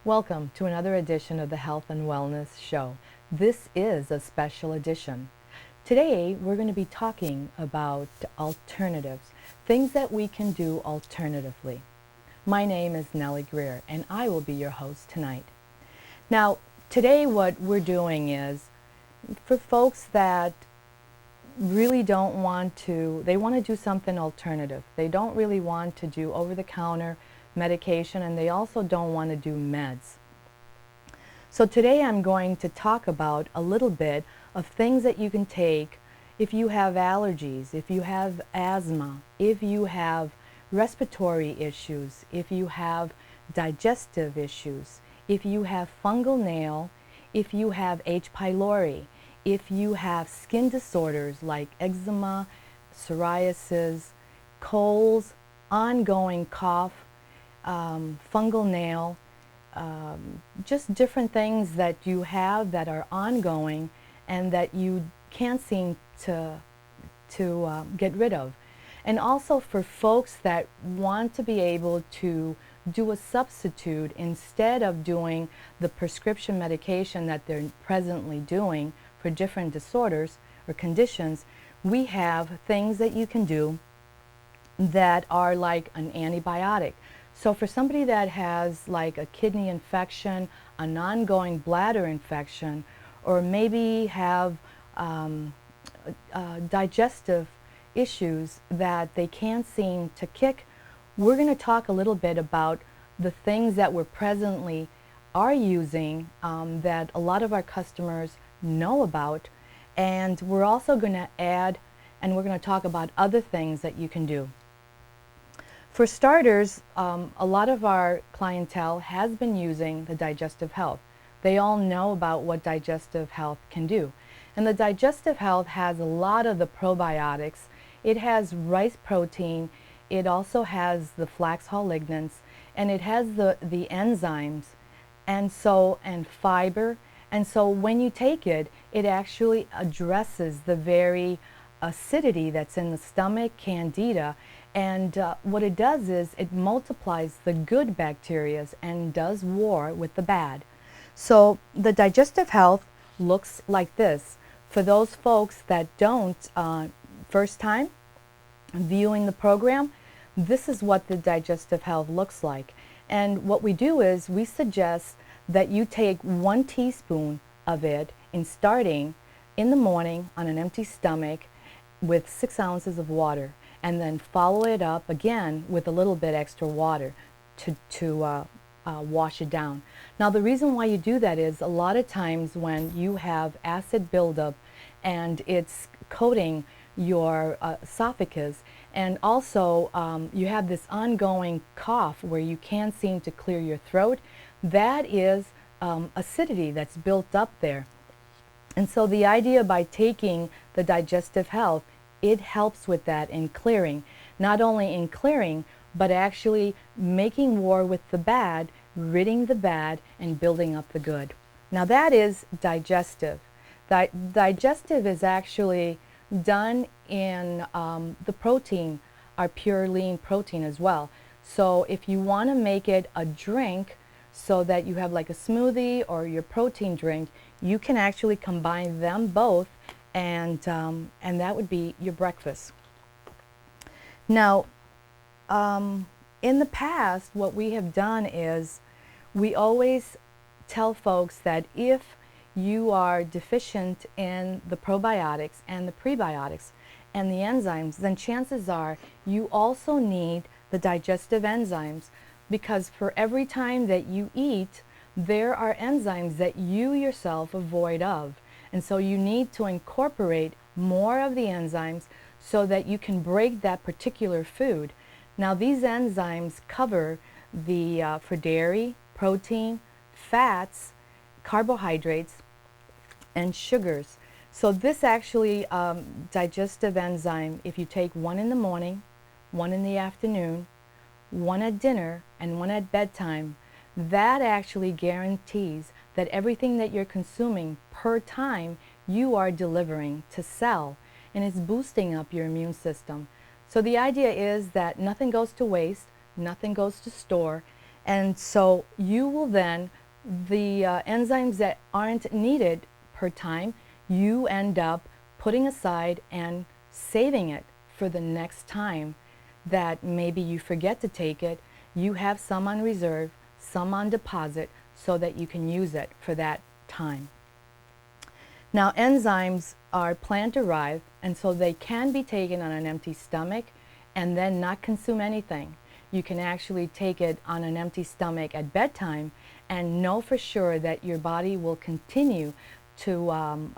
Welcome to another edition of the Health and Wellness Show. This is a special edition. Today we're going to be talking about alternatives, things that we can do alternatively. My name is Nellie Greer and I will be your host tonight. Now, today what we're doing is for folks that really don't want to, they want to do something alternative. They don't really want to do over-the-counter medication, and they also don't want to do meds. So today I'm going to talk about a little bit of things that you can take if you have allergies, if you have asthma, if you have respiratory issues, if you have digestive issues, if you have fungal nail, if you have H. pylori, if you have skin disorders like eczema, psoriasis, colds, ongoing cough, fungal nail, just different things that you have that are ongoing and that you can't seem to get rid of. And also for folks that want to be able to do a substitute instead of doing the prescription medication that they're presently doing for different disorders or conditions, we have things that you can do that are like an antibiotic. So for somebody that has like a kidney infection, an ongoing bladder infection, or maybe have digestive issues that they can't seem to kick, we're going to talk a little bit about the things that we're presently are using that a lot of our customers know about, and we're also going to add and we're going to talk about other things that you can do. For starters, a lot of our clientele has been using the Digestive Health. They all know about what Digestive Health can do. And the Digestive Health has a lot of the probiotics. It has rice protein, it also has the flax hull lignans, and it has the enzymes and fiber. And so when you take it, it actually addresses the very acidity that's in the stomach, candida, and what it does is it multiplies the good bacteria and does war with the bad. So the Digestive Health looks like this. For those folks that don't, first time viewing the program, this is what the Digestive Health looks like. And what we do is we suggest that you take 1 teaspoon of it in starting in the morning on an empty stomach with 6 ounces of water, and then follow it up again with a little bit extra water to wash it down. Now the reason why you do that is a lot of times when you have acid buildup and it's coating your esophagus, and also you have this ongoing cough where you can't seem to clear your throat, that is acidity that's built up there. And so the idea by taking the Digestive Health, it helps with that in clearing. Not only in clearing, but actually making war with the bad, ridding the bad, and building up the good. Now that is digestive. Digestive is actually done in the protein, our pure lean protein as well. So if you want to make it a drink so that you have like a smoothie or your protein drink, you can actually combine them both, and that would be your breakfast. Now, in the past, what we have done is we always tell folks that if you are deficient in the probiotics and the prebiotics and the enzymes, then chances are you also need the digestive enzymes, because for every time that you eat, there are enzymes that you yourself are void of. And so you need to incorporate more of the enzymes so that you can break that particular food. Now these enzymes cover the for dairy, protein, fats, carbohydrates, and sugars. So this actually digestive enzyme, if you take 1 in the morning, 1 in the afternoon, 1 at dinner, and 1 at bedtime, that actually guarantees that everything that you're consuming per time you are delivering to cell, and it's boosting up your immune system. So the idea is that nothing goes to waste, nothing goes to store, And so you will then, the enzymes that aren't needed per time, you end up putting aside and saving it for the next time that maybe you forget to take it. You have some on reserve, some on deposit, so that you can use it for that time. Now, enzymes are plant-derived, and so they can be taken on an empty stomach and then not consume anything. You can actually take it on an empty stomach at bedtime and know for sure that your body will continue to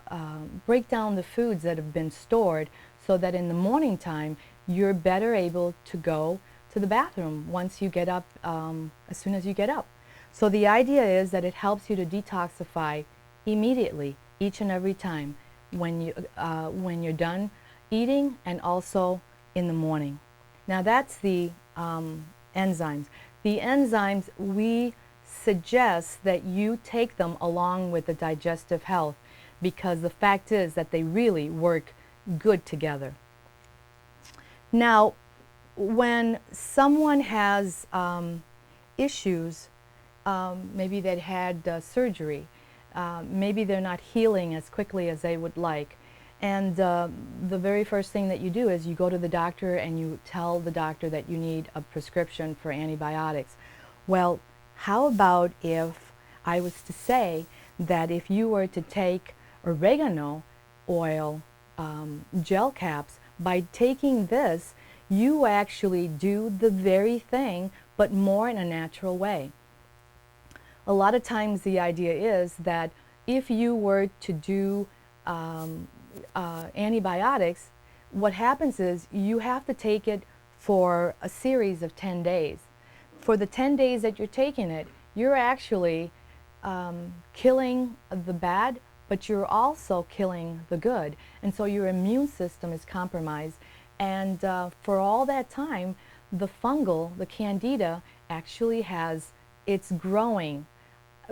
break down the foods that have been stored, so that in the morning time you're better able to go to the bathroom once you get up, as soon as you get up. So the idea is that it helps you to detoxify immediately, each and every time when you're done eating, and also in the morning. Now that's the enzymes. The enzymes, we suggest that you take them along with the digestive health, because the fact is that they really work good together. Now, when someone has issues, maybe they'd had surgery, maybe they're not healing as quickly as they would like, and the very first thing that you do is you go to the doctor and you tell the doctor that you need a prescription for antibiotics. Well, how about if I was to say that if you were to take oregano oil gel caps, by taking this, you actually do the very thing, but more in a natural way. A lot of times the idea is that if you were to do antibiotics, what happens is you have to take it for a series of 10 days. For the 10 days that you're taking it, you're actually killing the bad, but you're also killing the good. And so your immune system is compromised. And for all that time, the fungal, the candida, actually it's growing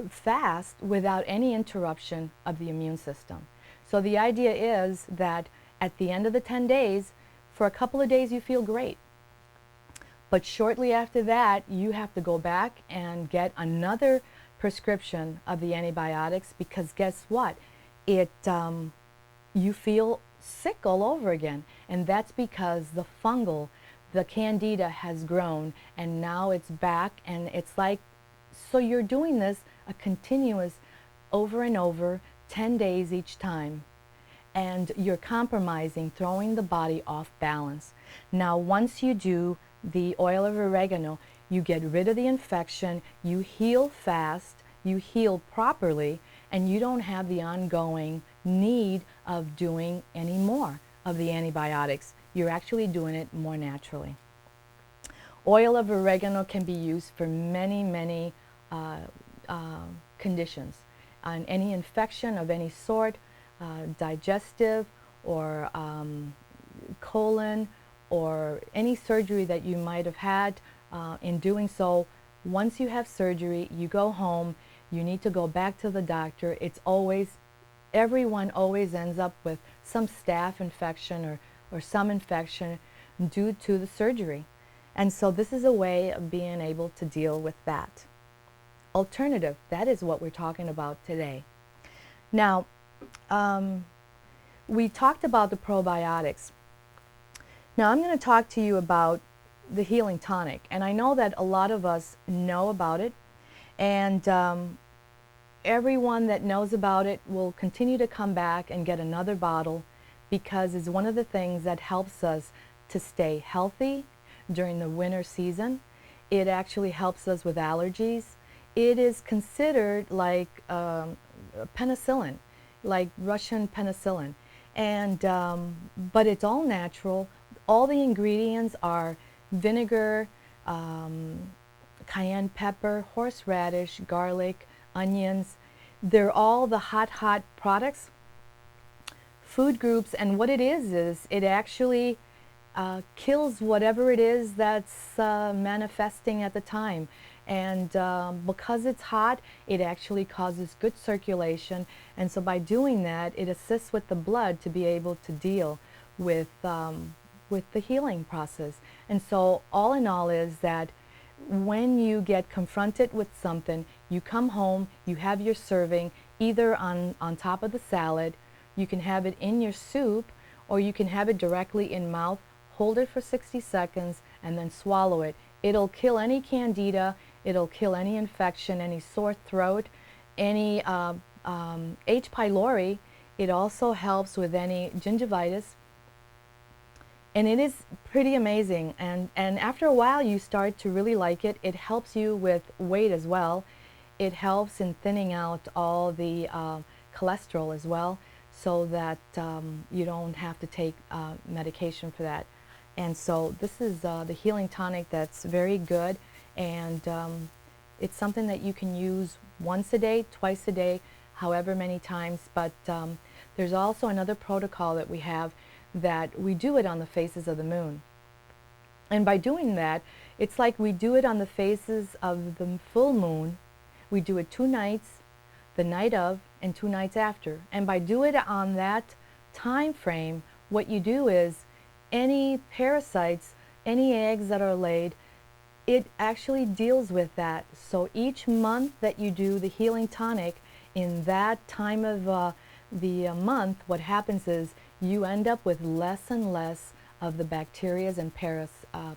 fast without any interruption of the immune system. So the idea is that at the end of the 10 days, for a couple of days you feel great. But shortly after that, you have to go back and get another prescription of the antibiotics, because guess what? You feel sick all over again. And that's because the fungal, the candida, has grown, and now it's back, and it's like, so you're doing this a continuous over and over, 10 days each time. And you're compromising, throwing the body off balance. Now, once you do the oil of oregano, you get rid of the infection, you heal fast, you heal properly, and you don't have the ongoing need of doing any more of the antibiotics. You're actually doing it more naturally. Oil of oregano can be used for many, many conditions. On any infection of any sort, digestive or colon, or any surgery that you might have had. In doing so, once you have surgery, you go home, you need to go back to the doctor. It's always, everyone always ends up with some staph infection or some infection due to the surgery. And so this is a way of being able to deal with that. Alternative, that is what we're talking about today. Now, we talked about the probiotics. Now I'm going to talk to you about the healing tonic, and I know that a lot of us know about it, and everyone that knows about it will continue to come back and get another bottle, because it's one of the things that helps us to stay healthy during the winter season. It actually helps us with allergies. It is considered like penicillin, like Russian penicillin, and but it's all natural. All the ingredients are vinegar, cayenne pepper, horseradish, garlic, onions. They're all the hot products, food groups, and what it is it actually kills whatever it is that's manifesting at the time. And because it's hot, it actually causes good circulation, and so by doing that, it assists with the blood to be able to deal with the healing process. And so all in all is that when you get confronted with something, you come home, you have your serving either on top of the salad, you can have it in your soup, or you can have it directly in mouth, hold it for 60 seconds, and then swallow it. It'll kill any candida, it'll kill any infection, any sore throat, any H. pylori. It also helps with any gingivitis. And it is pretty amazing, and after a while you start to really like it. It helps you with weight as well. It helps in thinning out all the cholesterol as well, so that you don't have to take medication for that. And so this is the healing tonic that's very good, and it's something that you can use once a day, twice a day, however many times. But there's also another protocol that we have, that we do it on the phases of the moon. And by doing that, it's like we do it on the phases of the full moon. We do it 2 nights, the night of and 2 nights after. And by doing it on that time frame, what you do is any parasites, any eggs that are laid, it actually deals with that. So each month that you do the healing tonic in that time of the month, what happens is you end up with less and less of the bacteria and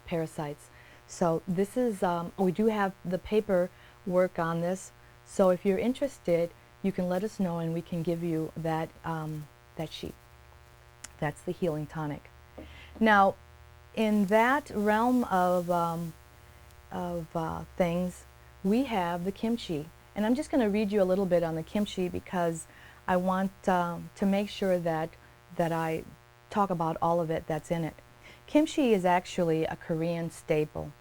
parasites. So this is, we do have the paper work on this. So if you're interested, you can let us know and we can give you that, that sheet. That's the healing tonic. Now, in that realm of things, we have the kimchi. And I'm just going to read you a little bit on the kimchi because I want to make sure that I talk about all of it that's in it. Kimchi is actually a Korean staple.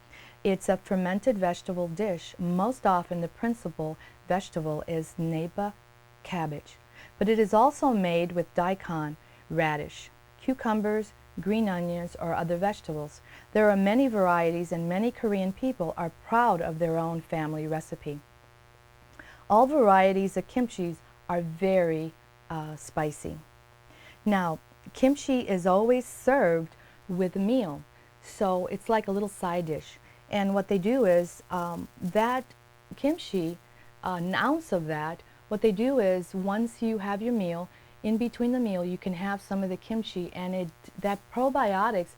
It's a fermented vegetable dish. Most often the principal vegetable is napa cabbage, but it is also made with daikon, radish, cucumbers, green onions, or other vegetables. There are many varieties, and many Korean people are proud of their own family recipe. All varieties of kimchi are very spicy. Now, kimchi is always served with a meal, so it's like a little side dish. And what they do is that kimchi, an ounce of that, what they do is once you have your meal, in between the meal you can have some of the kimchi, and that probiotics,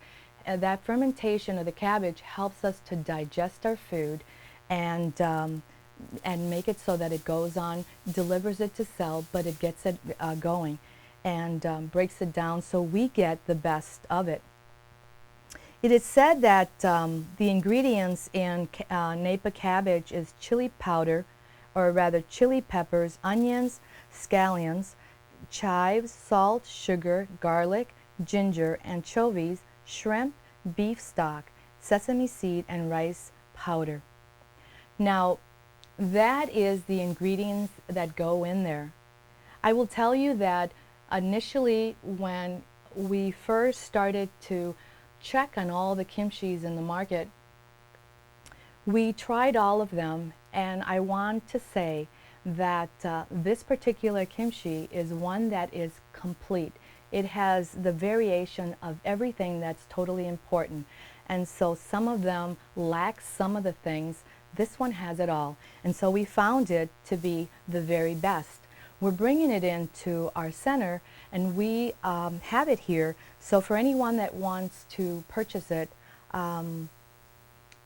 that fermentation of the cabbage helps us to digest our food and make it so that it goes on, delivers it to cell, but it gets it going and breaks it down so we get the best of it. It is said that the ingredients in napa cabbage is chili powder, or rather chili peppers, onions, scallions, chives, salt, sugar, garlic, ginger, anchovies, shrimp, beef stock, sesame seed, and rice powder. Now, that is the ingredients that go in there. I will tell you that initially when we first started to check on all the kimchis in the market, we tried all of them, and I want to say that this particular kimchi is one that is complete. It has the variation of everything that's totally important, and so some of them lack some of the things. This one has it all, and so we found it to be the very best. We're bringing it into our center, and we have it here, so for anyone that wants to purchase it,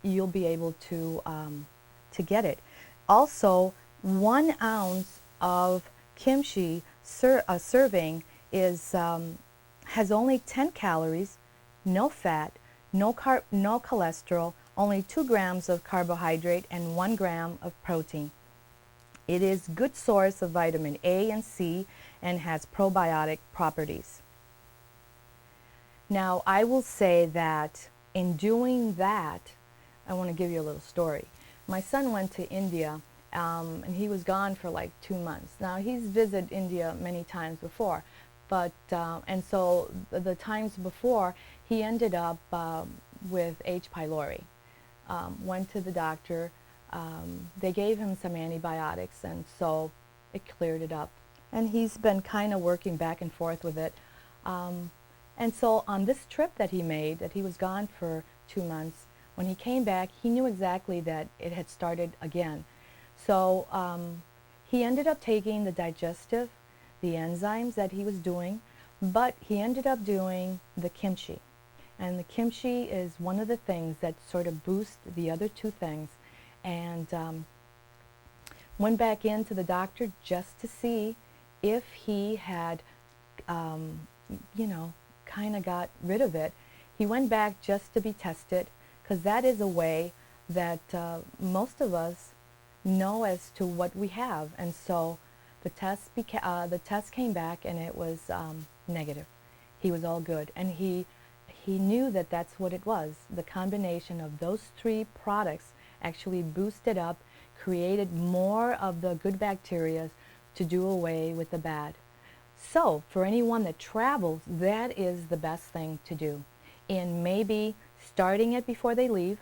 you'll be able to get it. Also, 1 ounce of kimchi serving is has only 10 calories, no fat, no cholesterol, only 2 grams of carbohydrate, and 1 gram of protein. It is a good source of vitamin A and C and has probiotic properties. Now, I will say that in doing that, I want to give you a little story. My son went to India and he was gone for like 2 months. Now, he's visited India many times before, but and so the times before he ended up with H. pylori. Went to the doctor. They gave him some antibiotics, and so it cleared it up. And he's been kind of working back and forth with it. And so on this trip that he made, that he was gone for 2 months, When he came back, he knew exactly that it had started again. So he ended up taking the digestive, the enzymes that he was doing, but he ended up doing the kimchi. And the kimchi is one of the things that sort of boost the other two things. And went back into the doctor just to see if he had, you know, kind of got rid of it. He went back just to be tested, because that is a way that most of us know as to what we have. And so the test came back and it was negative. He was all good, and he knew that that's what it was. The combination of those three products actually boosted up, created more of the good bacteria to do away with the bad. So for anyone that travels, that is the best thing to do. And maybe starting it before they leave,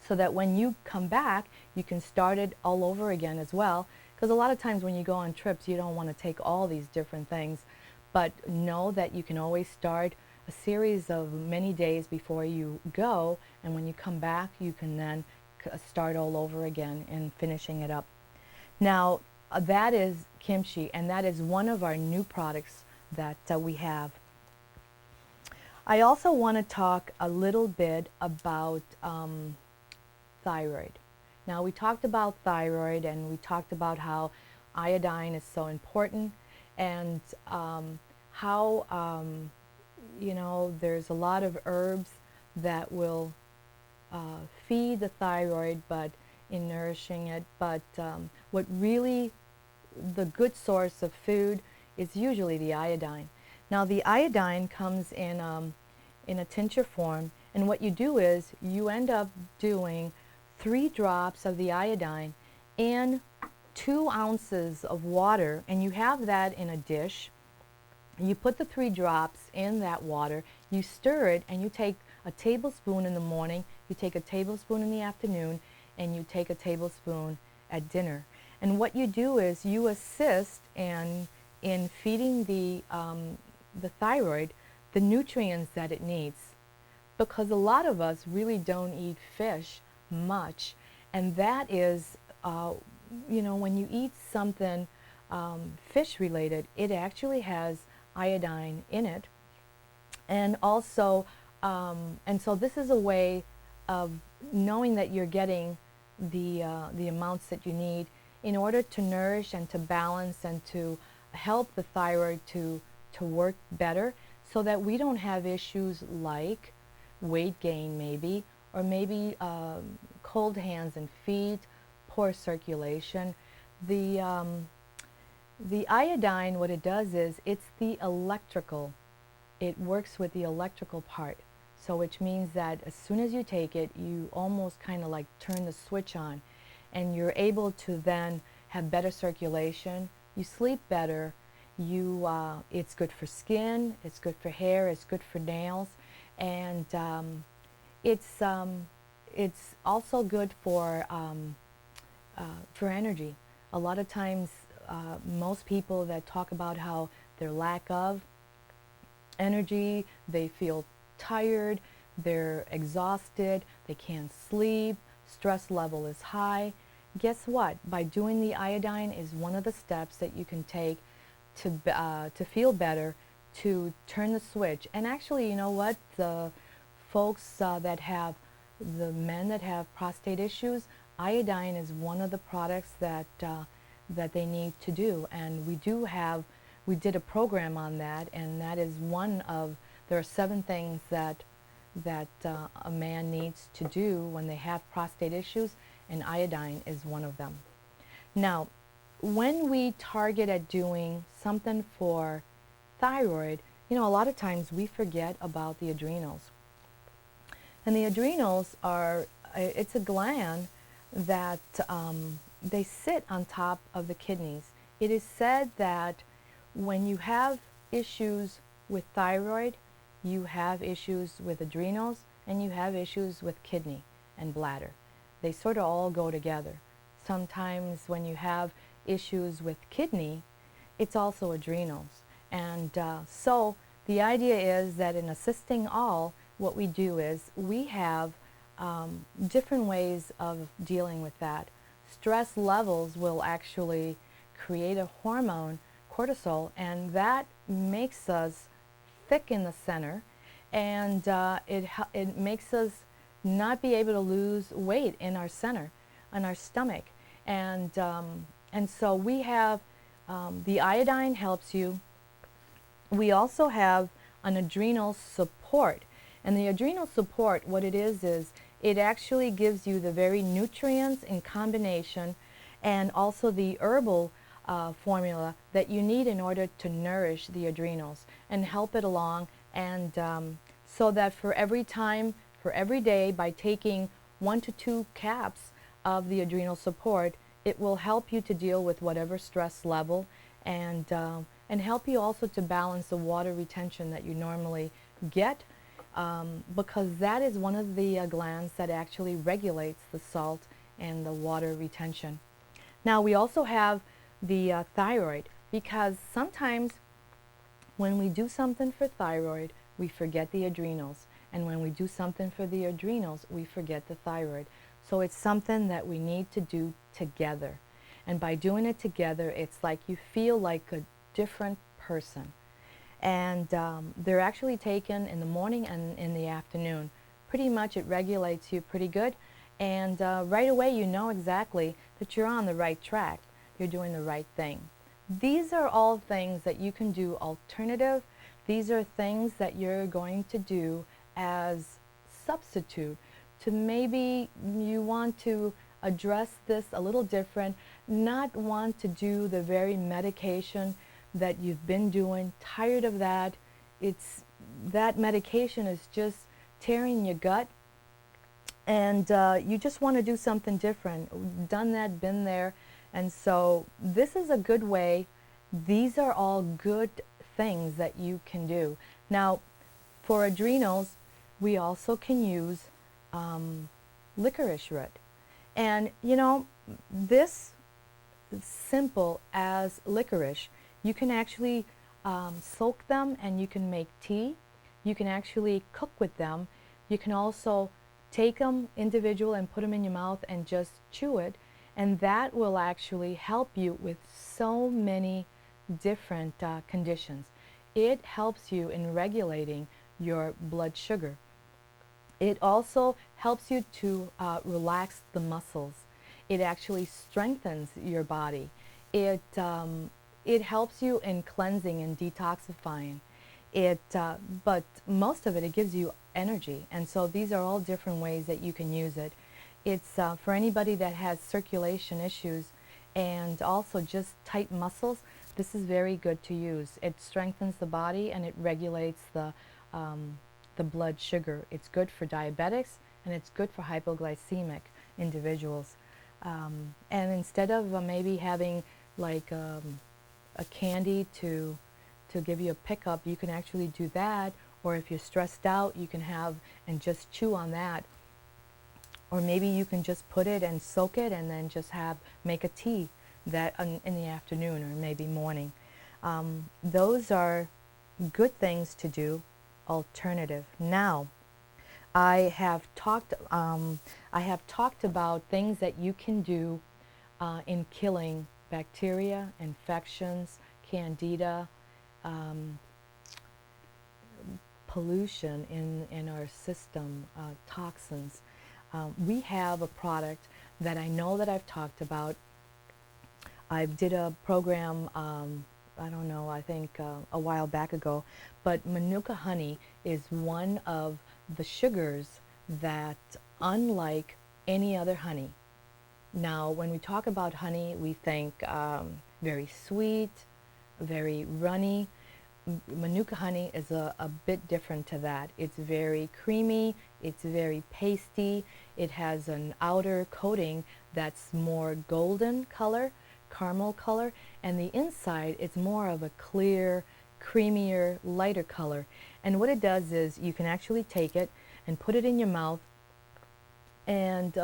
so that when you come back, you can start it all over again as well. Because a lot of times when you go on trips, you don't want to take all these different things. But know that you can always start a series of many days before you go, and when you come back, you can then start all over again and finishing it up. Now, that is kimchi, and that is one of our new products that we have. I also want to talk a little bit about thyroid. Now, we talked about thyroid, and we talked about how iodine is so important, and how you know, there's a lot of herbs that will feed the thyroid, but in nourishing it. But what really, the good source of food is usually the iodine. Now, the iodine comes in a tincture form, and what you do is you end up doing 3 drops of the iodine in 2 ounces of water, and you have that in a dish. You put the 3 drops in that water, you stir it, and you take a tablespoon in the morning, you take a tablespoon in the afternoon, and you take a tablespoon at dinner. And what you do is you assist in feeding the thyroid the nutrients that it needs. Because a lot of us really don't eat fish much, and that is, you know, when you eat something fish related, it actually has iodine in it. And also, and so this is a way of knowing that you're getting the amounts that you need in order to nourish and to balance and to help the thyroid to work better, so that we don't have issues like weight gain maybe, or maybe cold hands and feet, poor circulation. The iodine, what it does is it's the electrical. It works with the electrical part. So which means that as soon as you take it, you almost kind of like turn the switch on, and you're able to then have better circulation. You sleep better. It's good for skin. It's good for hair. It's good for nails, and it's also good for energy. A lot of times, most people that talk about how their lack of energy, they feel tired, they're exhausted, they can't sleep, stress level is high. Guess what? By doing the iodine is one of the steps that you can take to feel better, to turn the switch. And actually, you know what? The folks that have, the men that have prostate issues, iodine is one of the products that that they need to do. And we did a program on that, and that is one of, there are 7 things that a man needs to do when they have prostate issues, and iodine is one of them. Now, when we target at doing something for thyroid, you know, a lot of times we forget about the adrenals. And the adrenals are, it's a gland that they sit on top of the kidneys. It is said that when you have issues with thyroid, you have issues with adrenals, and you have issues with kidney and bladder. They sort of all go together. Sometimes when you have issues with kidney, it's also adrenals. And so the idea is that in assisting all, what we do is we have different ways of dealing with that. Stress levels will actually create a hormone, cortisol, and that makes us thick in the center, and it makes us not be able to lose weight in our center, on our stomach, and so we have the iodine helps you. We also have an adrenal support, and the adrenal support, what it is it actually gives you the very nutrients in combination, and also the herbal formula that you need in order to nourish the adrenals and help it along, and so that for every day, by taking 1 to 2 caps of the adrenal support, it will help you to deal with whatever stress level, and help you also to balance the water retention that you normally get, because that is one of the glands that actually regulates the salt and the water retention. Now we also have the thyroid, because sometimes when we do something for thyroid, we forget the adrenals, and when we do something for the adrenals, we forget the thyroid. So it's something that we need to do together, and by doing it together, it's like you feel like a different person. And they're actually taken in the morning and in the afternoon. Pretty much it regulates you pretty good, and right away you know exactly that you're on the right track. You're doing the right thing. These are all things that you can do alternative. These are things that you're going to do as substitute to maybe you want to address this a little different, not want to do the very medication that you've been doing, tired of that. That medication is just tearing your gut, and you just want to do something different. Done that, been there, and so this is a good way. These are all good things that you can do. Now, for adrenals, we also can use licorice root. And you know, this simple as licorice, you can actually soak them and you can make tea. You can actually cook with them. You can also take them individual and put them in your mouth and just chew it, and that will actually help you with so many different conditions. It helps you in regulating your blood sugar. It also helps you to relax the muscles. It actually strengthens your body. It helps you in cleansing and detoxifying. But most of it, it gives you energy. And so these are all different ways that you can use it. It's for anybody that has circulation issues and also just tight muscles. This is very good to use. It strengthens the body and it regulates the blood sugar. It's good for diabetics and it's good for hypoglycemic individuals. And instead of maybe having like a candy to give you a pickup, you can actually do that. Or if you're stressed out, you can have and just chew on that. Or maybe you can just put it and soak it and then just make a tea that in the afternoon or maybe morning. Those are good things to do, alternative. Now, I have talked about things that you can do in killing bacteria, infections, candida, pollution in our system, toxins. We have a product that I know that I've talked about. I did a program, I don't know, I think a while back ago, but Manuka Honey is one of the sugars that, unlike any other honey. Now, when we talk about honey, we think very sweet, very runny. Manuka honey is a bit different to that. It's very creamy, it's very pasty, it has an outer coating that's more golden color, caramel color, and the inside it's more of a clear, creamier, lighter color. And what it does is you can actually take it and put it in your mouth and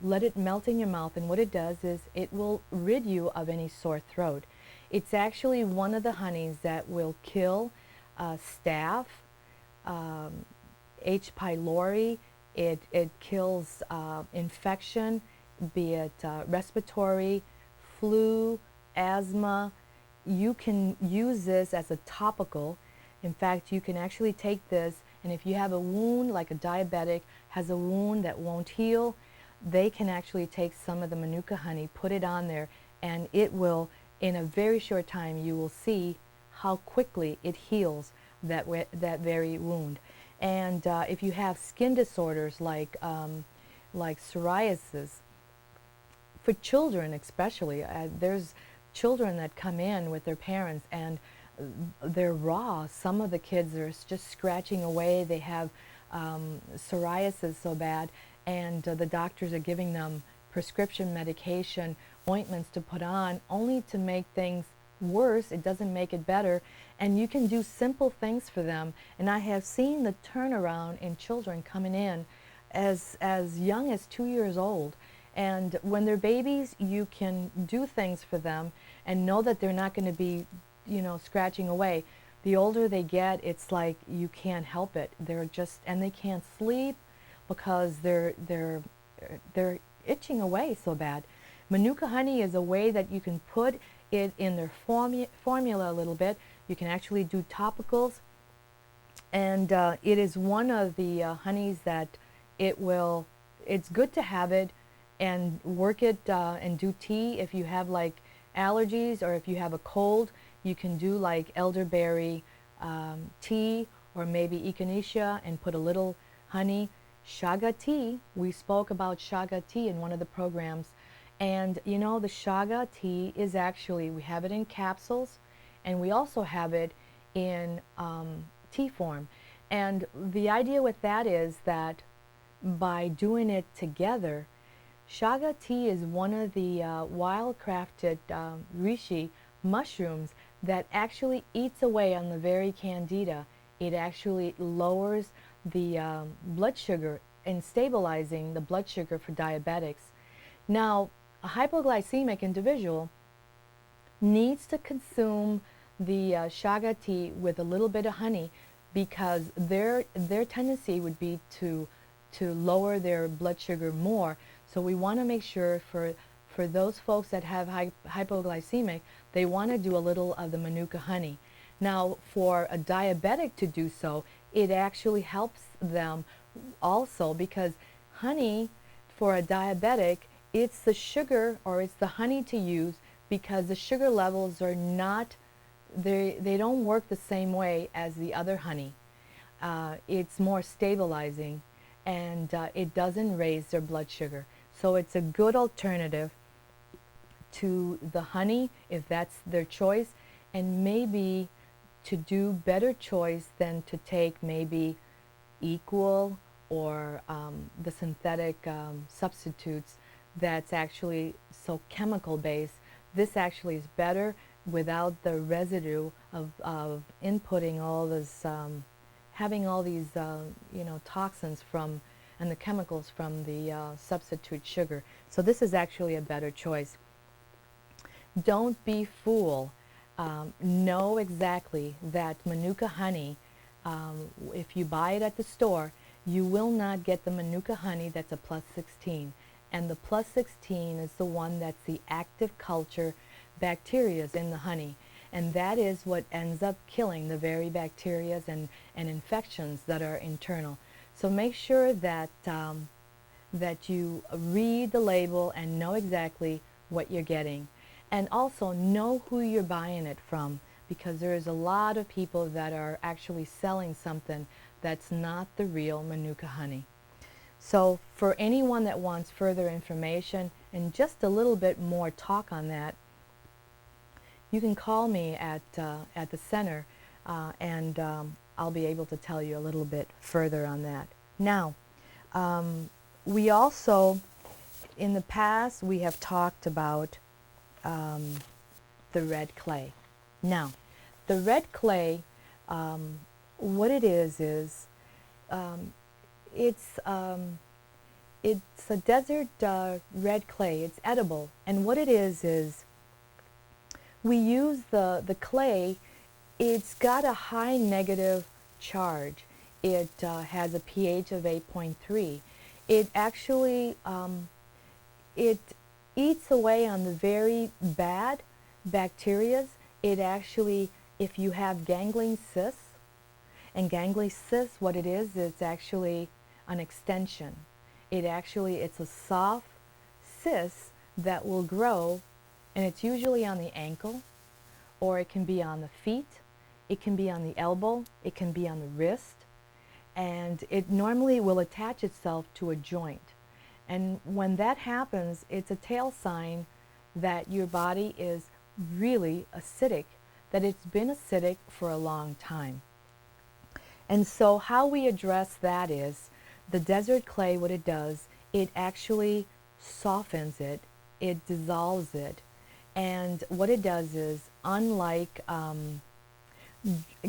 let it melt in your mouth, and what it does is it will rid you of any sore throat. It's actually one of the honeys that will kill staph, H. pylori. It kills infection, be it respiratory, flu, asthma. You can use this as a topical. In fact, you can actually take this, and if you have a wound, like a diabetic has a wound that won't heal, they can actually take some of the Manuka honey, put it on there, and it will, in a very short time, you will see how quickly it heals that very wound. And if you have skin disorders like psoriasis, for children especially, there's children that come in with their parents and they're raw. Some of the kids are just scratching away. They have psoriasis so bad, and the doctors are giving them prescription medication, ointments to put on, only to make things worse. It doesn't make it better. And you can do simple things for them. And I have seen the turnaround in children coming in as young as 2 years old. And when they're babies, you can do things for them and know that they're not going to be, scratching away. The older they get, it's like you can't help it. They're just, and they can't sleep because they're itching away so bad. Manuka honey is a way that you can put it in their formula a little bit. You can actually do topicals, and it is one of the honeys that it's good to have it and work it and do tea. If you have like allergies or if you have a cold, you can do like elderberry tea or maybe echinacea and put a little honey. Saga Tea, we spoke about Saga Tea in one of the programs, and the Saga Tea is actually, we have it in capsules and we also have it in tea form. And the idea with that is that by doing it together, Saga Tea is one of the wild-crafted reishi mushrooms that actually eats away on the very candida. It actually lowers the blood sugar and stabilizing the blood sugar for diabetics. Now, a hypoglycemic individual needs to consume the Saga Tea with a little bit of honey because their tendency would be to lower their blood sugar more. So we want to make sure for those folks that have hypoglycemic, they want to do a little of the Manuka honey. Now, for a diabetic to do so, it actually helps them also because honey, for a diabetic, it's the sugar or it's the honey to use because the sugar levels are not, they don't work the same way as the other honey. It's more stabilizing, and it doesn't raise their blood sugar. So it's a good alternative to the honey if that's their choice, and maybe to do better choice than to take maybe equal or the synthetic substitutes that's actually so chemical based. This actually is better without the residue of inputting all this, having all these toxins from and the chemicals from the substitute sugar. So this is actually a better choice. Don't be fooled. Know exactly that Manuka honey, if you buy it at the store, you will not get the Manuka honey that's a plus 16. And the plus 16 is the one that's the active culture bacteria in the honey. And that is what ends up killing the very bacteria and infections that are internal. So make sure that, that you read the label and know exactly what you're getting. And also know who you're buying it from, because there's a lot of people that are actually selling something that's not the real Manuka honey. So for anyone that wants further information and just a little bit more talk on that, you can call me at the center and I'll be able to tell you a little bit further on that. Now, we also, in the past, we have talked about the red clay. Now, the red clay, what it is it's a desert red clay. It's edible, and what it is we use the clay. It's got a high negative charge. It has a pH of 8.3. It actually it eats away on the very bad bacteria. It actually, if you have ganglion cysts, and ganglion cysts, what it is, it's actually an extension. It's a soft cyst that will grow, and it's usually on the ankle, or it can be on the feet, it can be on the elbow, it can be on the wrist, and it normally will attach itself to a joint. And when that happens, it's a tail sign that your body is really acidic, that it's been acidic for a long time. And so how we address that is the desert clay, what it does, it actually softens it, it dissolves it, and what it does is, unlike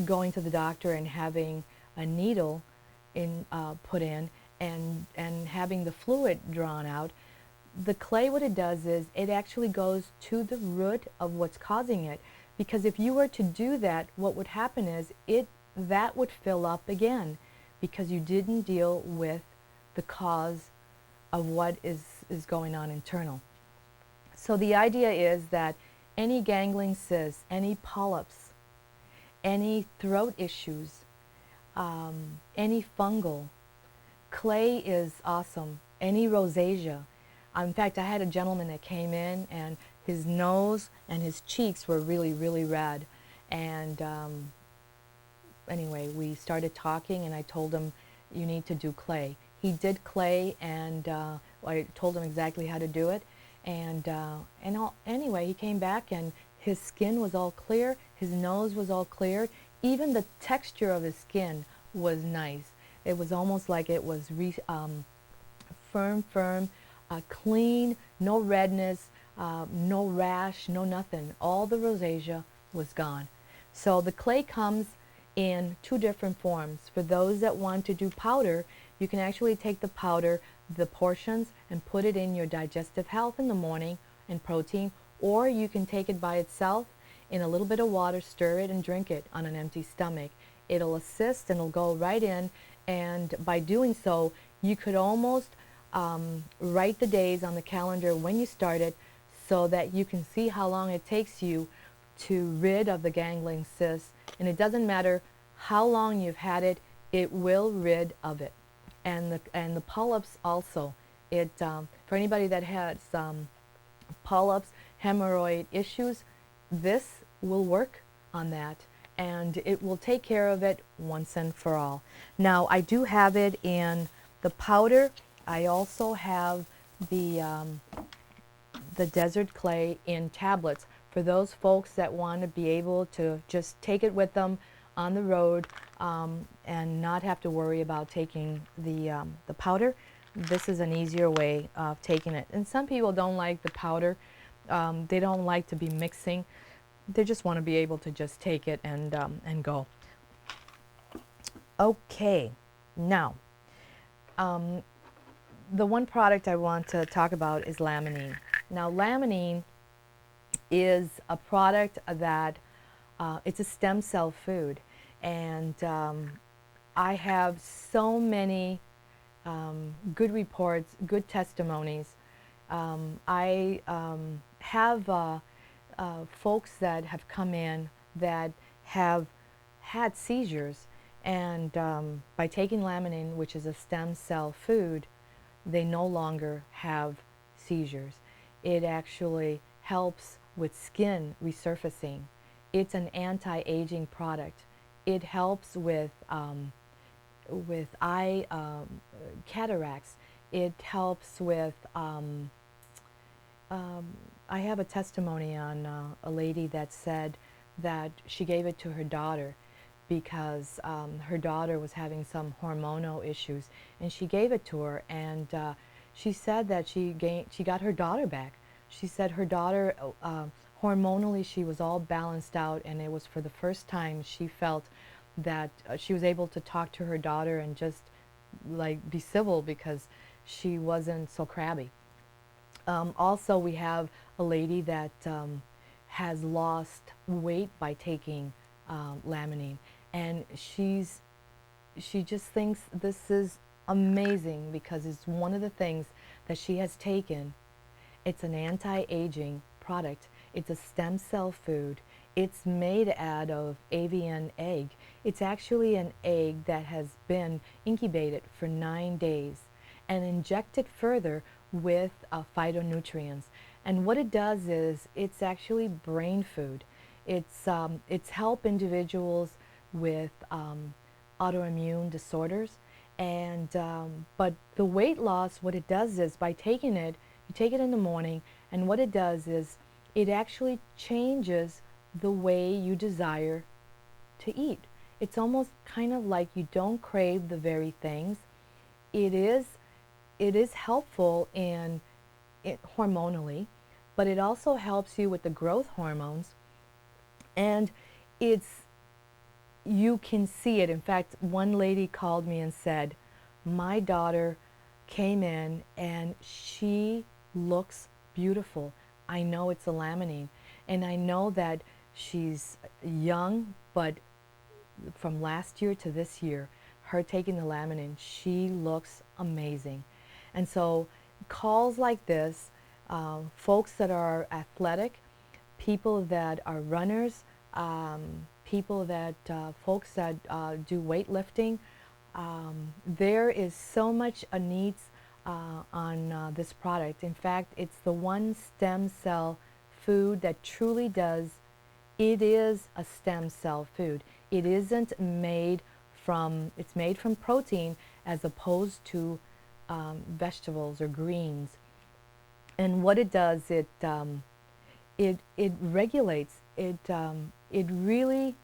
going to the doctor and having a needle put in and having the fluid drawn out, the clay, what it does is it actually goes to the root of what's causing it. Because if you were to do that, what would happen is that would fill up again, because you didn't deal with the cause of what is going on internal. So the idea is that any ganglion cysts, any polyps, any throat issues, any fungal, clay is awesome. Any rosacea. In fact, I had a gentleman that came in and his nose and his cheeks were really, really red. And anyway, we started talking and I told him, you need to do clay. He did clay, and I told him exactly how to do it. And anyway, he came back and his skin was all clear, his nose was all clear. Even the texture of his skin was nice. It was almost like it was firm, clean, no redness, no rash, no nothing. All the rosacea was gone. So the clay comes in two different forms. For those that want to do powder, you can actually take the powder, the portions, and put it in your Digestive Health in the morning and protein, or you can take it by itself in a little bit of water, stir it, and drink it on an empty stomach. It'll assist and it'll go right in, and by doing so, you could almost write the days on the calendar when you start it so that you can see how long it takes you to rid of the ganglion cysts. And it doesn't matter how long you've had it, it will rid of it. And the polyps also. For anybody that has polyps, hemorrhoid issues, this will work on that, and it will take care of it once and for all. Now, I do have it in the powder. I also have the desert clay in tablets for those folks that want to be able to just take it with them on the road and not have to worry about taking the powder. This is an easier way of taking it. And some people don't like the powder. They don't like to be mixing. They just want to be able to just take it and go. Okay, now the one product I want to talk about is Laminin. Now, Laminin is a product that it's a stem cell food, and I have so many good reports, good testimonies. I have folks that have come in that have had seizures, and by taking Laminin, which is a stem cell food, they no longer have seizures. It actually helps with skin resurfacing. It's an anti-aging product. It helps with eye cataracts. It helps with I have a testimony on a lady that said that she gave it to her daughter because her daughter was having some hormonal issues, and she gave it to her, and she said that she got her daughter back. She said her daughter, hormonally, she was all balanced out, and it was for the first time she felt that she was able to talk to her daughter and just like be civil because she wasn't so crabby. Also, we have a lady that has lost weight by taking Laminin, and she's she just thinks this is amazing because it's one of the things that she has taken. It's an anti-aging product. It's a stem cell food. It's made out of avian egg. It's actually an egg that has been incubated for 9 days and injected further with phytonutrients. And what it does is it's actually brain food. It's help individuals with autoimmune disorders. And but the weight loss, what it does is by taking it, you take it in the morning, and what it does is it actually changes the way you desire to eat. It's almost kind of like you don't crave the very things. It is helpful in it hormonally, but it also helps you with the growth hormones, and it's you can see it. In fact, one lady called me and said, my daughter came in and she looks beautiful. I know it's a Laminin, and I know that she's young, but from last year to this year, her taking the Laminin, she looks amazing. And so calls like this, folks that are athletic, people that are runners, people that, folks that do weightlifting, there is so much a needs on this product. In fact, it's the one stem cell food that truly does, it is a stem cell food. It isn't made from, it's made from protein as opposed to vegetables or greens. And what it does, it regulates, it really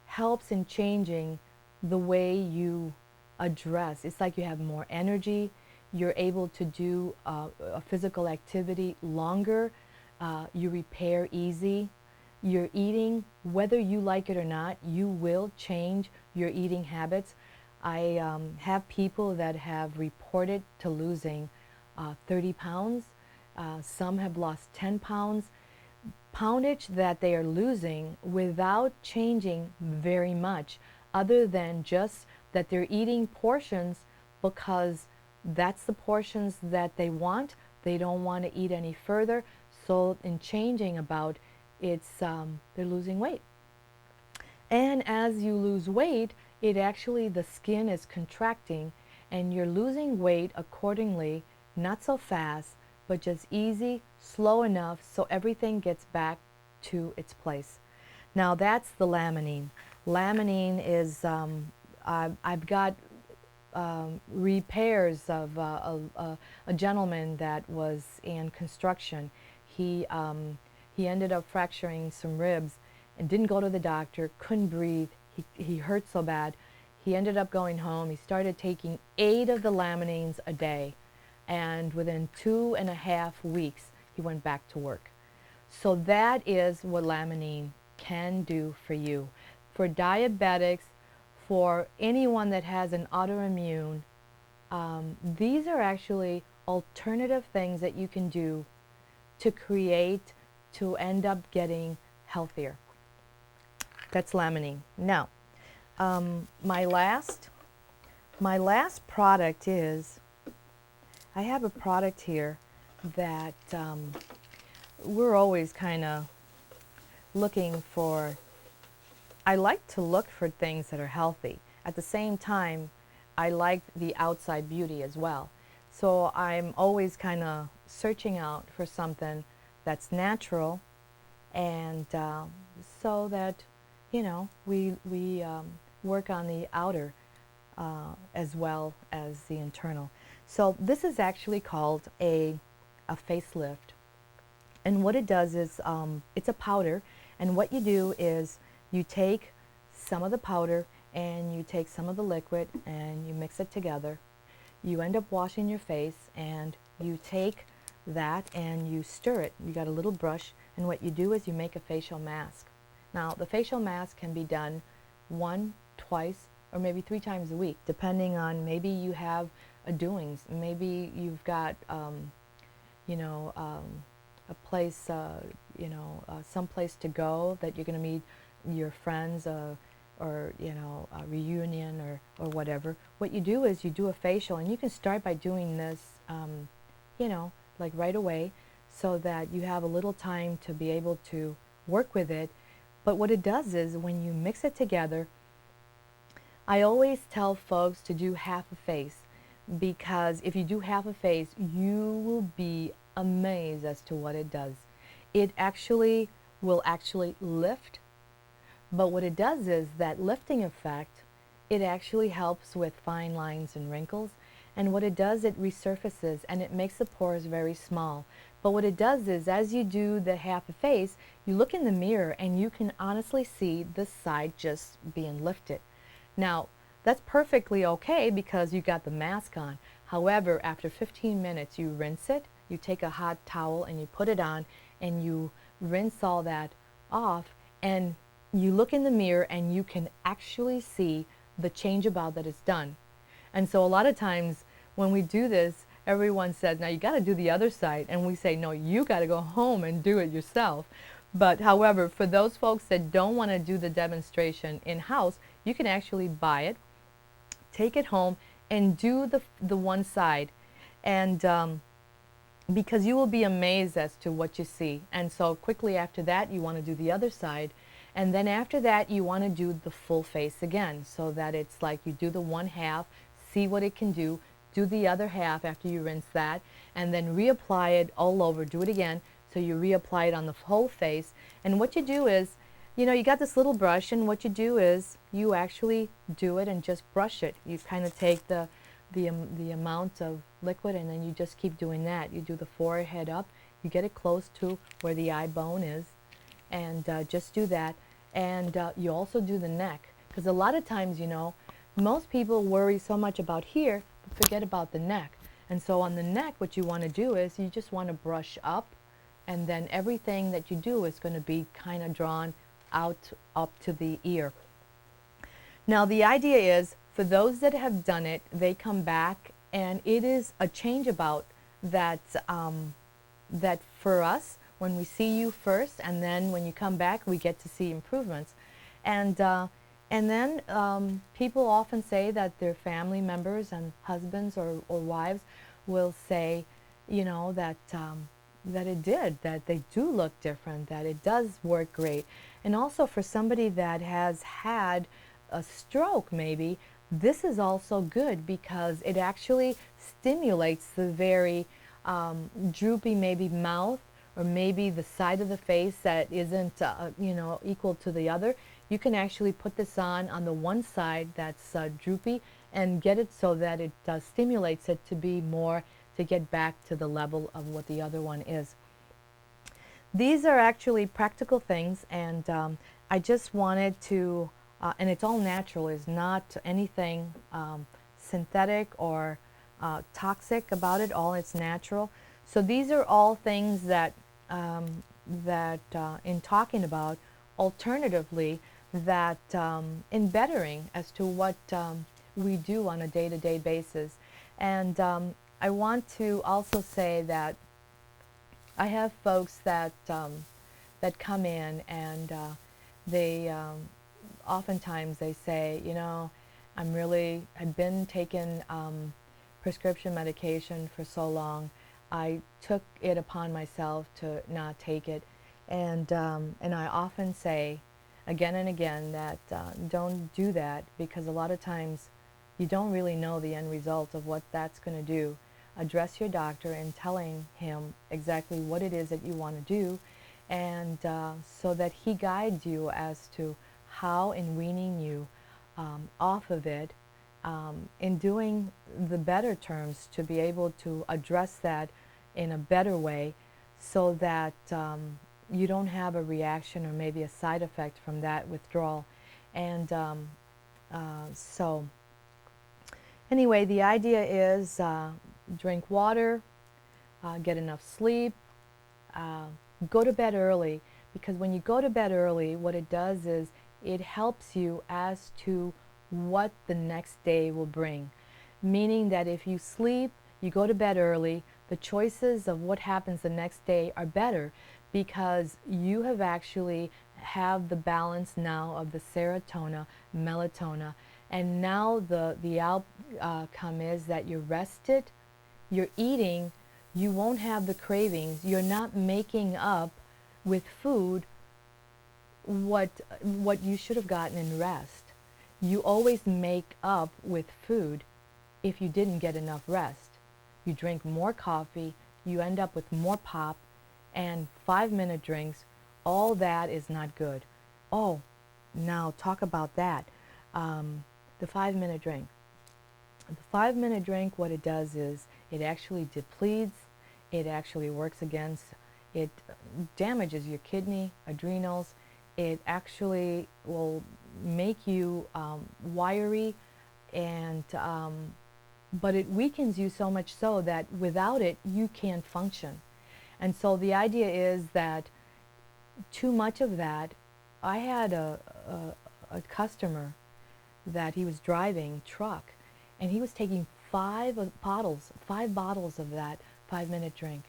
helps in changing the way you address. It's like you have more energy, you're able to do a physical activity longer, you repair easy, you're eating, whether you like it or not, you will change your eating habits. I have people that have reported to losing 30 pounds. Some have lost 10 pounds. Poundage that they are losing without changing very much, other than just that they're eating portions because that's the portions that they want. They don't want to eat any further. So in changing about, it's they're losing weight. And as you lose weight, it actually, the skin is contracting and you're losing weight accordingly, not so fast, but just easy, slow enough so everything gets back to its place. Now that's the Laminin. Laminin is, I've got repairs of a gentleman that was in construction. He ended up fracturing some ribs and didn't go to the doctor, couldn't breathe, he hurt so bad. He ended up going home. He started taking 8 of the Laminins a day, and within 2.5 weeks he went back to work. So that is what Laminin can do for you. For diabetics, for anyone that has an autoimmune, these are actually alternative things that you can do to create, to end up getting healthier. That's Laminin. Now, my last product is, I have a product here that we're always kind of looking for. I like to look for things that are healthy. At the same time, I like the outside beauty as well. So I'm always kind of searching out for something that's natural, and so that, you know, we work on the outer as well as the internal. So this is actually called a facelift. And what it does is, it's a powder, and what you do is you take some of the powder and you take some of the liquid and you mix it together. You end up washing your face, and you take that and you stir it. You got a little brush, and what you do is you make a facial mask. Now the facial mask can be done 1, 2, or maybe 3 times a week, depending on, maybe you have a doings, maybe you've got you know, a place, you know, some place to go that you're going to meet your friends, or a reunion or whatever, what you do is you do a facial, and you can start by doing this, like right away, so that you have a little time to be able to work with it. But what it does is when you mix it together, I always tell folks to do half a face, because if you do half a face, you will be amazed as to what it does. It actually will lift, but what it does is that lifting effect, it actually helps with fine lines and wrinkles. And what it does, it resurfaces and it makes the pores very small. But what it does is, as you do the half a face, you look in the mirror and you can honestly see the side just being lifted. Now, that's perfectly okay because you got the mask on. However, after 15 minutes, you rinse it, you take a hot towel and you put it on, and you rinse all that off, and you look in the mirror and you can actually see the change about that is done. And so a lot of times when we do this, everyone says, now you got to do the other side. And we say, no, you got to go home and do it yourself. But however, for those folks that don't want to do the demonstration in-house, you can actually buy it, take it home, and do the one side. And because you will be amazed as to what you see. And so quickly after that, you want to do the other side. And then after that, you want to do the full face again, so that it's like you do the one half, see what it can do the other half after you rinse that, and then reapply it all over, do it again, so you reapply it on the whole face. And what you do is, you got this little brush, and what you do is you actually do it and just brush it. You kind of take the amount of liquid, and then you just keep doing that. You do the forehead up, you get it close to where the eye bone is, and just do that. And you also do the neck, because a lot of times, most people worry so much about here, but forget about the neck. And so on the neck, what you want to do is you just want to brush up, and then everything that you do is going to be kind of drawn out up to the ear. Now the idea is, for those that have done it, they come back, and it is a change about that, that for us, when we see you first, and then when you come back, we get to see improvements. And then people often say that their family members and husbands or wives will say, that it did, that they do look different, that it does work great. And also for somebody that has had a stroke maybe, this is also good because it actually stimulates the very droopy maybe mouth, or maybe the side of the face that isn't equal to the other. You can actually put this on the one side that's droopy, and get it so that it stimulates it to be more, to get back to the level of what the other one is. These are actually practical things, and I just wanted to, and it's all natural, is not anything synthetic or toxic about it, all it's natural. So these are all things that, in talking about alternatively, that in bettering as to what we do on a day-to-day basis. And I want to also say that I have folks that that come in, and they oftentimes they say, I've been taking prescription medication for so long. I took it upon myself to not take it, and I often say again and again that don't do that, because a lot of times you don't really know the end result of what that's going to do. Address your doctor and telling him exactly what it is that you want to do, and so that he guides you as to how, in weaning you off of it, in doing the better terms, to be able to address that in a better way, so that you don't have a reaction or maybe a side effect from that withdrawal. And so anyway, the idea is drink water, get enough sleep, go to bed early, because when you go to bed early, what it does is it helps you as to what the next day will bring. Meaning that if you sleep, you go to bed early, the choices of what happens the next day are better, because you have actually have the balance now of the serotonin, melatonin, and now the outcome is that you're rested, you're eating, you won't have the cravings, you're not making up with food what you should have gotten in rest. You always make up with food if you didn't get enough rest. You drink more coffee, you end up with more pop and 5-minute drinks. All that is not good. Oh, now talk about that. The 5-minute drink. The 5-minute drink, what it does is it actually depletes, it actually works against, it damages your kidney, adrenals, it actually will make you wiry, and but it weakens you so much so that without it you can't function. And so the idea is that too much of that, I had a customer that he was driving truck and he was taking 5 bottles of that 5-minute drink,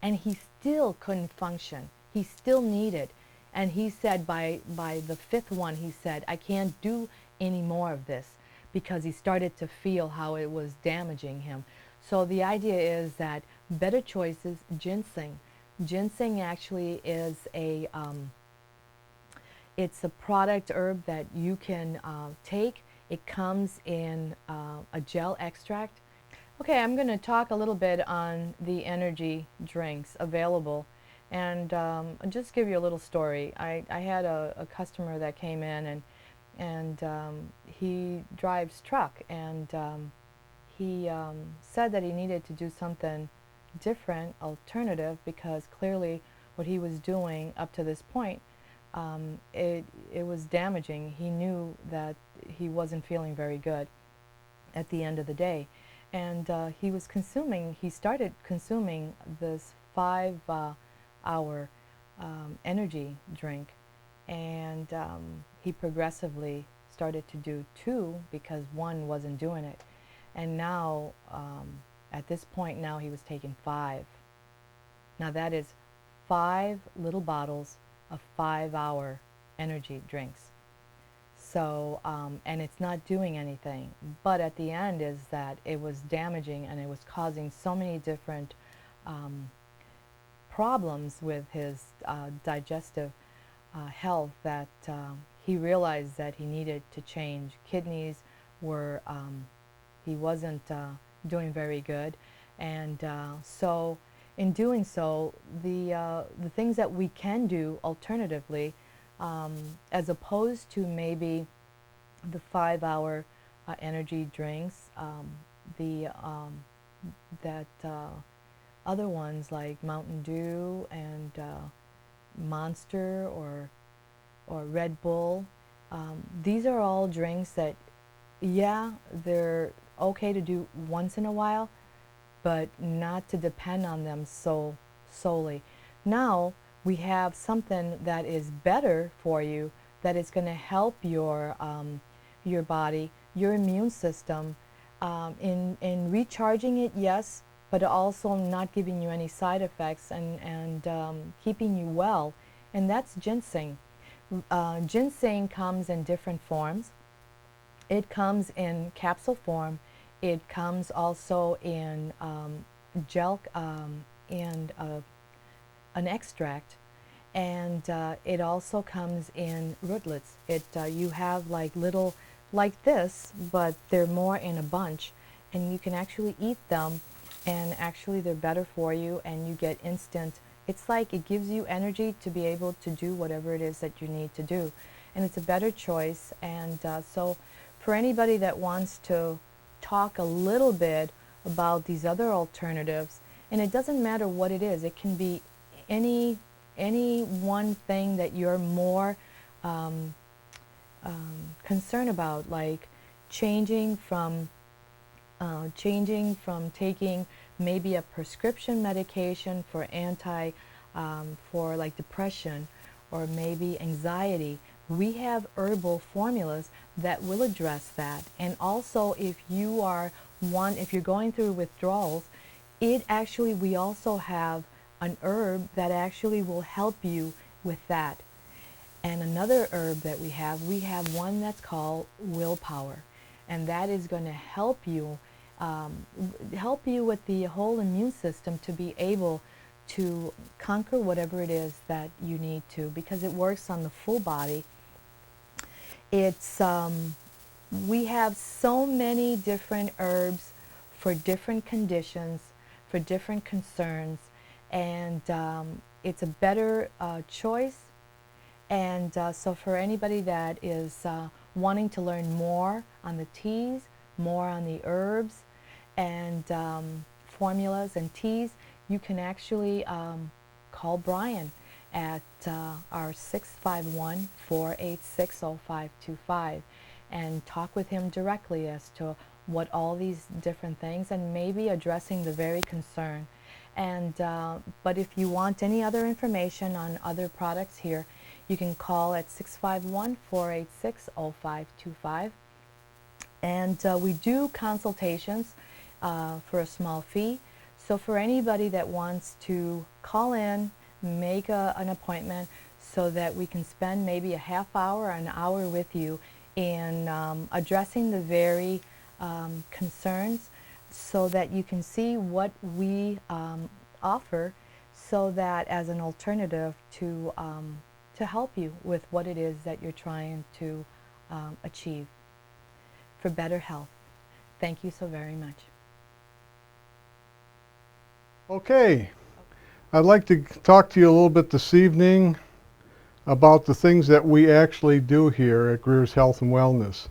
and he still couldn't function. He still needed. And he said by the 5th one, he said, I can't do any more of this, because he started to feel how it was damaging him. So the idea is that better choices, ginseng. Ginseng actually is it's a product herb that you can take. It comes in a gel extract. Okay, I'm going to talk a little bit on the energy drinks available. And I'll just give you a little story. I had a customer that came in, and he drives truck, and he said that he needed to do something different, alternative, because clearly what he was doing up to this point, it was damaging. He knew that he wasn't feeling very good at the end of the day. And he started consuming this 5-hour energy drink, and he progressively started to do 2 because 1 wasn't doing it. And now, at this point now, he was taking 5. Now that is 5 little bottles of 5-hour energy drinks. So, and it's not doing anything, but at the end is that it was damaging, and it was causing so many different problems with his digestive health that he realized that he needed to change. Kidneys were, he wasn't doing very good, and so in doing so, the things that we can do alternatively, as opposed to maybe the 5-hour energy drinks, other ones like Mountain Dew and Monster or Red Bull. These are all drinks that, yeah, they're okay to do once in a while, but not to depend on them so solely. Now we have something that is better for you, that is going to help your body, your immune system, in recharging it, yes, but also not giving you any side effects, and keeping you well, and that's ginseng. Ginseng comes in different forms. It comes in capsule form. It comes also in gel and an extract, and it also comes in rootlets. You have like little, like this, but they're more in a bunch, and you can actually eat them, and actually they're better for you, and you get instant. It's like it gives you energy to be able to do whatever it is that you need to do, and it's a better choice. And so for anybody that wants to talk a little bit about these other alternatives, and it doesn't matter what it is, it can be any one thing that you're more concerned about, like changing from taking maybe a prescription medication for for like depression or maybe anxiety. We have herbal formulas that will address that. And also, if you're going through withdrawals, we also have an herb that actually will help you with that. And another herb that we have one that's called Willpower, and that is going to help you with the whole immune system to be able to conquer whatever it is that you need to, because it works on the full body. It's we have so many different herbs for different conditions, for different concerns, and it's a better choice. And so for anybody that is wanting to learn more on the teas, more on the herbs and formulas and teas, you can actually call Brian at our 651-486-0525 and talk with him directly as to what all these different things, and maybe addressing the very concern. And but if you want any other information on other products here, you can call at 651-486-0525. And we do consultations for a small fee. So for anybody that wants to call in, make an appointment so that we can spend maybe a half hour or an hour with you in addressing the very concerns, so that you can see what we offer, so that as an alternative to help you with what it is that you're trying to achieve for better health. Thank you so very much. Okay, I'd like to talk to you a little bit this evening about the things that we actually do here at Greers Health and Wellness.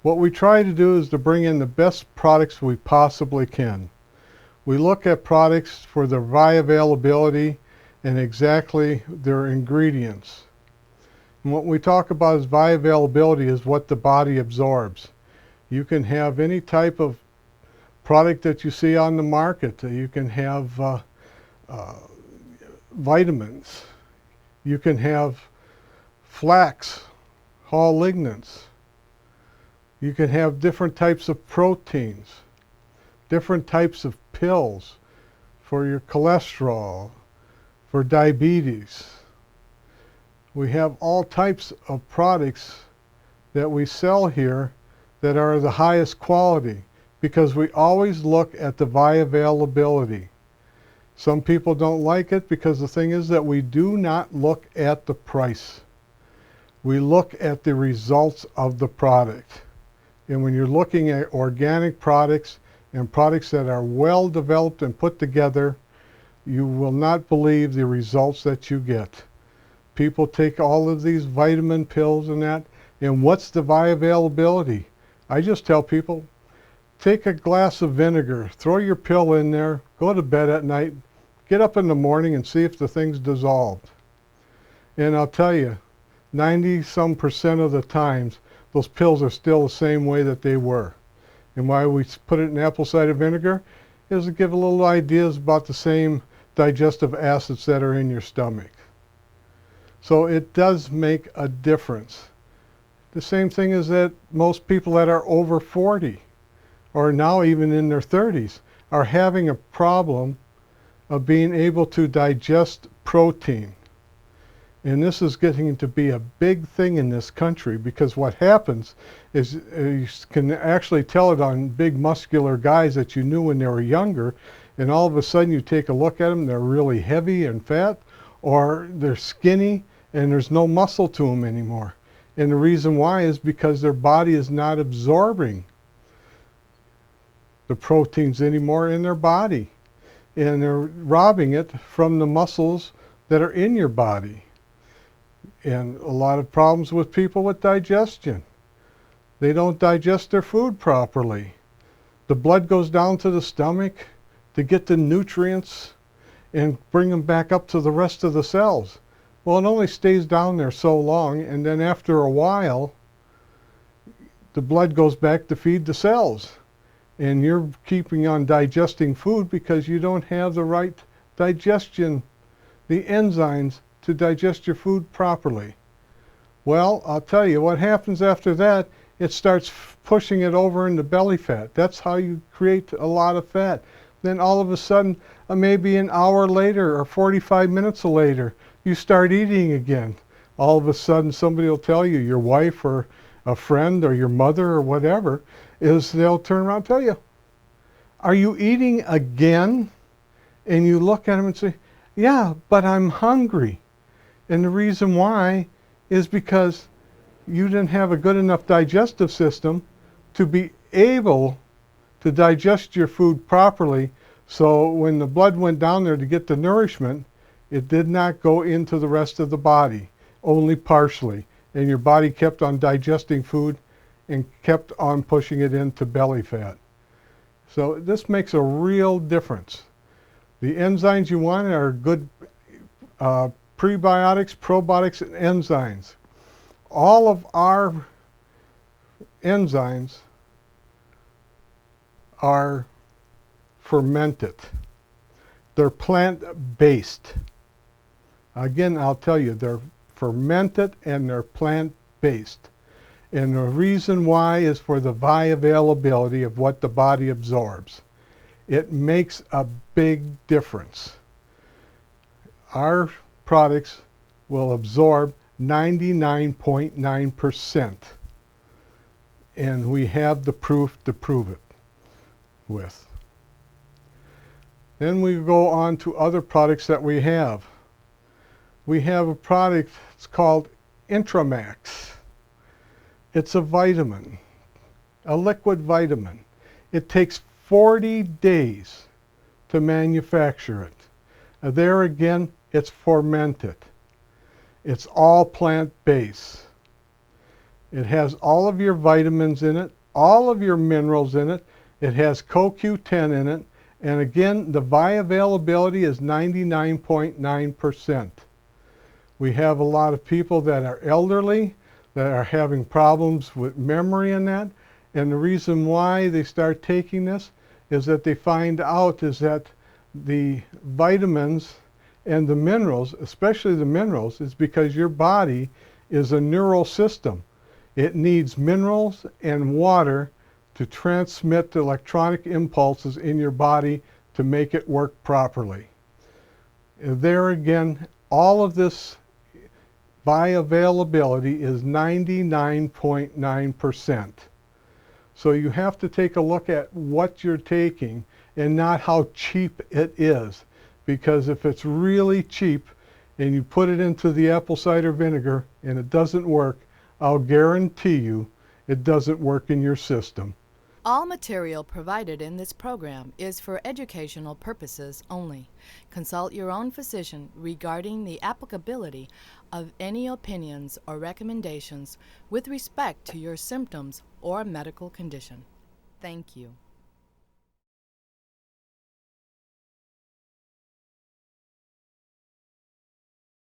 What we try to do is to bring in the best products we possibly can. We look at products for their bioavailability and exactly their ingredients. And what we talk about as bioavailability is what the body absorbs. You can have any type of product that you see on the market. You can have vitamins. You can have flax, whole lignans. You can have different types of proteins, different types of pills for your cholesterol, for diabetes. We have all types of products that we sell here that are the highest quality, because we always look at the bioavailability. Some people don't like it because the thing is that we do not look at the price. We look at the results of the product. And when you're looking at organic products and products that are well developed and put together, you will not believe the results that you get. People take all of these vitamin pills and that, and what's the bioavailability? I just tell people, take a glass of vinegar, throw your pill in there, go to bed at night, get up in the morning and see if the thing's dissolved. And I'll tell you, 90-some% of the times, those pills are still the same way that they were. And why we put it in apple cider vinegar is to give a little ideas about the same digestive acids that are in your stomach. So it does make a difference. The same thing is that most people that are over 40 or now even in their 30s are having a problem of being able to digest protein. And this is getting to be a big thing in this country, because what happens is you can actually tell it on big muscular guys that you knew when they were younger, and all of a sudden you take a look at them, they're really heavy and fat, or they're skinny and there's no muscle to them anymore. And the reason why is because their body is not absorbing the proteins anymore in their body, and they're robbing it from the muscles that are in your body. And a lot of problems with people with digestion. They don't digest their food properly. The blood goes down to the stomach to get the nutrients and bring them back up to the rest of the cells. Well, it only stays down there so long, and then after a while, the blood goes back to feed the cells. And you're keeping on digesting food because you don't have the right digestion, the enzymes to digest your food properly. Well, I'll tell you what happens after that. It starts pushing it over into belly fat. That's how you create a lot of fat. Then all of a sudden, maybe an hour later or 45 minutes later, you start eating again. All of a sudden somebody will tell you, your wife or a friend or your mother or whatever, they'll turn around and tell you, are you eating again? And you look at them and say, yeah, but I'm hungry. And the reason why is because you didn't have a good enough digestive system to be able to digest your food properly. So when the blood went down there to get the nourishment, it did not go into the rest of the body, only partially. And your body kept on digesting food and kept on pushing it into belly fat. So this makes a real difference. The enzymes you want are good prebiotics, probiotics, and enzymes. All of our enzymes are fermented. They're plant-based. Again, I'll tell you, they're fermented and they're plant-based. And the reason why is for the bioavailability of what the body absorbs. It makes a big difference. Our products will absorb 99.9%. And we have the proof to prove it with. Then we go on to other products that we have. We have a product, it's called Intramax. It's a vitamin, a liquid vitamin. It takes 40 days to manufacture it. There again, it's fermented. It's all plant-based. It has all of your vitamins in it, all of your minerals in it. It has CoQ10 in it. And again, the bioavailability is 99.9%. We have a lot of people that are elderly, that are having problems with memory and that. And the reason why they start taking this is that they find out is that the vitamins and the minerals, especially the minerals, is because your body is a neural system. It needs minerals and water to transmit the electronic impulses in your body to make it work properly. And there again, all of this bioavailability is 99.9%. So you have to take a look at what you're taking and not how cheap it is. Because if it's really cheap and you put it into the apple cider vinegar and it doesn't work, I'll guarantee you it doesn't work in your system. All material provided in this program is for educational purposes only. Consult your own physician regarding the applicability of any opinions or recommendations with respect to your symptoms or medical condition. Thank you.